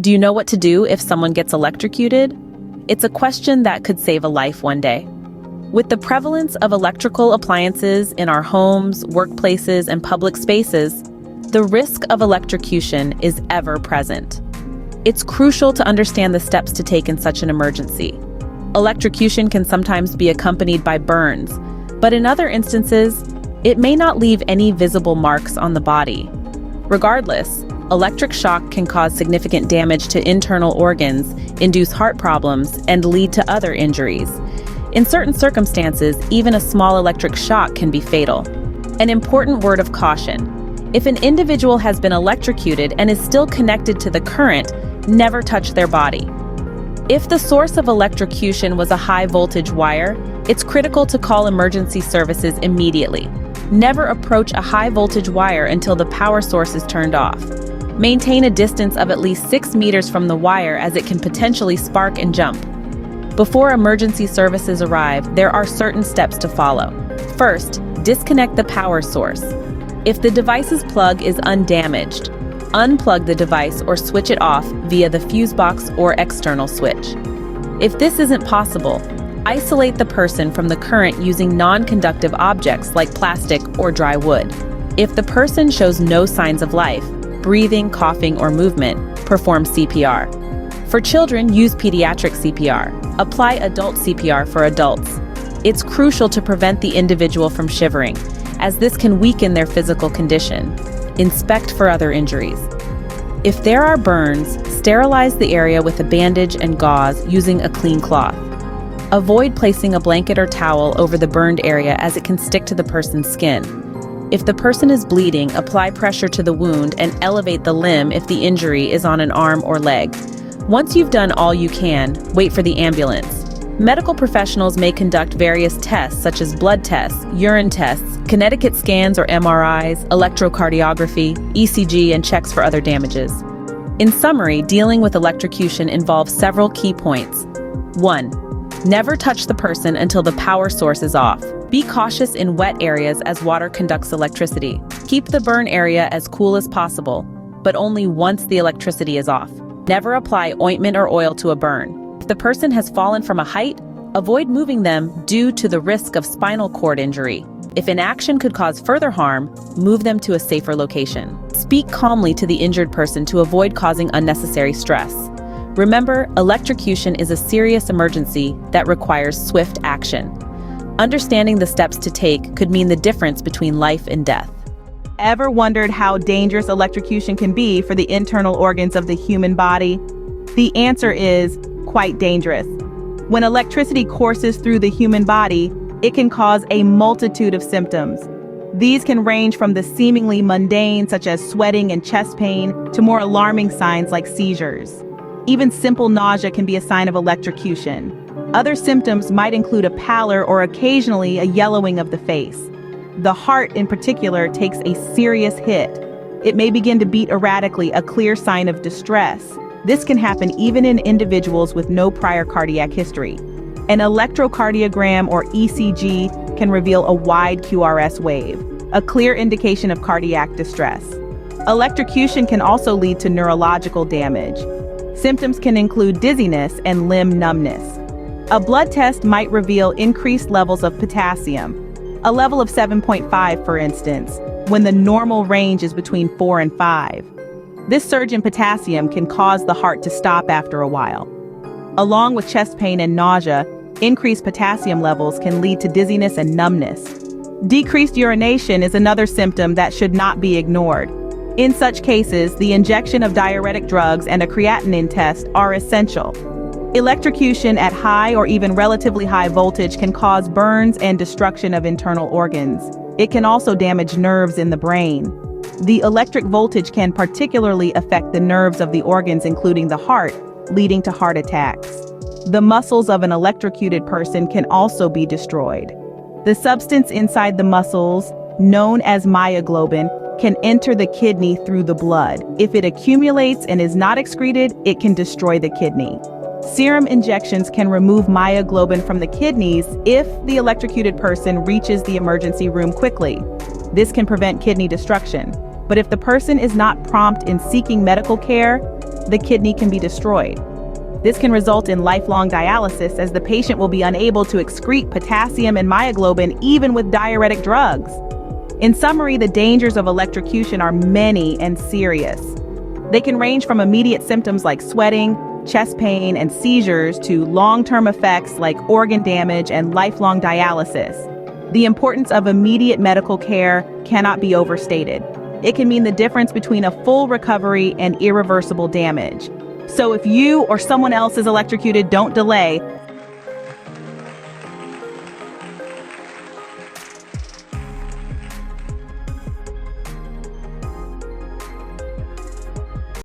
Do you know what to do if someone gets electrocuted? It's a question that could save a life one day. With the prevalence of electrical appliances in our homes, workplaces, and public spaces, the risk of electrocution is ever present. It's crucial to understand the steps to take in such an emergency. Electrocution can sometimes be accompanied by burns, but in other instances, it may not leave any visible marks on the body. Regardless, electric shock can cause significant damage to internal organs, induce heart problems, and lead to other injuries. In certain circumstances, even a small electric shock can be fatal. An important word of caution: if an individual has been electrocuted and is still connected to the current, never touch their body. If the source of electrocution was a high-voltage wire, it's critical to call emergency services immediately. Never approach a high-voltage wire until the power source is turned off. Maintain a distance of at least 6 meters from the wire, as it can potentially spark and jump. Before emergency services arrive, there are certain steps to follow. First, disconnect the power source. If the device's plug is undamaged, unplug the device or switch it off via the fuse box or external switch. If this isn't possible, isolate the person from the current using non-conductive objects like plastic or dry wood. If the person shows no signs of life, breathing, coughing, or movement, perform CPR. For children, use pediatric CPR. Apply adult CPR for adults. It's crucial to prevent the individual from shivering, as this can weaken their physical condition. Inspect for other injuries. If there are burns, sterilize the area with a bandage and gauze using a clean cloth. Avoid placing a blanket or towel over the burned area, as it can stick to the person's skin. If the person is bleeding, apply pressure to the wound and elevate the limb if the injury is on an arm or leg. Once you've done all you can, wait for the ambulance. Medical professionals may conduct various tests such as blood tests, urine tests, Connecticut scans or MRIs, electrocardiography, ECG, and checks for other damages. In summary, dealing with electrocution involves several key points. 1. Never touch the person until the power source is off. Be cautious in wet areas, as water conducts electricity. Keep the burn area as cool as possible, but only once the electricity is off. Never apply ointment or oil to a burn. If the person has fallen from a height, avoid moving them due to the risk of spinal cord injury. If inaction could cause further harm, move them to a safer location. Speak calmly to the injured person to avoid causing unnecessary stress. Remember, electrocution is a serious emergency that requires swift action. Understanding the steps to take could mean the difference between life and death. Ever wondered how dangerous electrocution can be for the internal organs of the human body? The answer is quite dangerous. When electricity courses through the human body, it can cause a multitude of symptoms. These can range from the seemingly mundane, such as sweating and chest pain, to more alarming signs like seizures. Even simple nausea can be a sign of electrocution. Other symptoms might include a pallor or occasionally a yellowing of the face. The heart, in particular, takes a serious hit. It may begin to beat erratically, a clear sign of distress. This can happen even in individuals with no prior cardiac history. An electrocardiogram or ECG can reveal a wide QRS wave, a clear indication of cardiac distress. Electrocution can also lead to neurological damage. Symptoms can include dizziness and limb numbness. A blood test might reveal increased levels of potassium, a level of 7.5 for instance, when the normal range is between 4 and 5. This surge in potassium can cause the heart to stop after a while. Along with chest pain and nausea, increased potassium levels can lead to dizziness and numbness. Decreased urination is another symptom that should not be ignored. In such cases, the injection of diuretic drugs and a creatinine test are essential. Electrocution at high or even relatively high voltage can cause burns and destruction of internal organs. It can also damage nerves in the brain. The electric voltage can particularly affect the nerves of the organs, including the heart, leading to heart attacks. The muscles of an electrocuted person can also be destroyed. The substance inside the muscles, known as myoglobin, can enter the kidney through the blood. If it accumulates and is not excreted, it can destroy the kidney. Serum injections can remove myoglobin from the kidneys if the electrocuted person reaches the emergency room quickly. This can prevent kidney destruction. But if the person is not prompt in seeking medical care, the kidney can be destroyed. This can result in lifelong dialysis, as the patient will be unable to excrete potassium and myoglobin even with diuretic drugs. In summary, the dangers of electrocution are many and serious. They can range from immediate symptoms like sweating, chest pain, and seizures to long-term effects like organ damage and lifelong dialysis. The importance of immediate medical care cannot be overstated. It can mean the difference between a full recovery and irreversible damage. So if you or someone else is electrocuted, don't delay.